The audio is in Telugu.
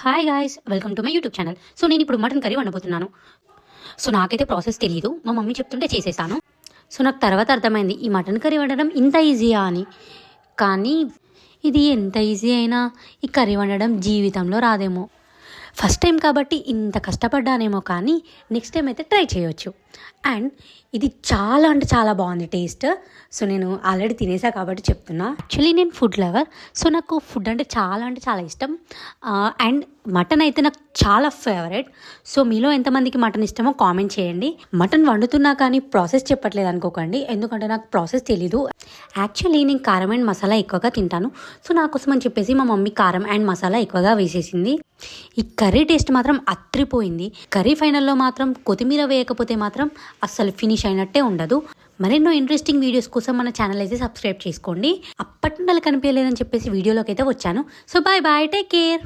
Hi guys, welcome to my YouTube channel. So నేను ఇప్పుడు మటన్ కర్రీ వండబోతున్నాను. సో నాకైతే ప్రాసెస్ తెలియదు, మా మమ్మీ చెప్తుంటే చేసేసాను. సో నాకు తర్వాత అర్థమైంది ఈ మటన్ కర్రీ వండడం ఇంత ఈజీయా అని. కానీ ఇది ఎంత ఈజీ అయినా ఈ కర్రీ వండడం జీవితంలో రాదేమో. ఫస్ట్ టైం కాబట్టి ఇంత కష్టపడ్డానేమో, కానీ నెక్స్ట్ టైం అయితే ట్రై చేయొచ్చు. అండ్ ఇది చాలా అంటే చాలా బాగుంది టేస్ట్. సో నేను ఆల్రెడీ తినేసా కాబట్టి చెప్తున్నా. యాక్చువల్లీ నేను ఫుడ్ లవర్. సో నాకు ఫుడ్ అంటే చాలా ఇష్టం. అండ్ మటన్ అయితే నాకు చాలా ఫేవరెట్. సో మీలో ఎంతమందికి మటన్ ఇష్టమో కామెంట్ చేయండి. మటన్ వండుతున్నా కానీ ప్రాసెస్ చెప్పట్లేదు అనుకోకండి, ఎందుకంటే నాకు ప్రాసెస్ తెలీదు. యాక్చువల్లీ నేను కారం అండ్ మసాలా ఎక్కువగా తింటాను. సో నా కోసం అని చెప్పేసి మా మమ్మీ కారం అండ్ మసాలా ఎక్కువగా వేసేసింది. ఈ కర్రీ టేస్ట్ మాత్రం అత్రిపోయింది. కర్రీ ఫైనల్లో మాత్రం కొత్తిమీర వేయకపోతే మాత్రం అస్సలు ఫినిష్ అయినట్టే ఉండదు. మరెన్నో ఇంట్రెస్టింగ్ వీడియోస్ కోసం మన ఛానల్ అయితే సబ్స్క్రైబ్ చేసుకోండి. అప్పటి నుండి కనిపించలేదని చెప్పేసి వీడియోలోకి అయితే వచ్చాను. So bye, take care.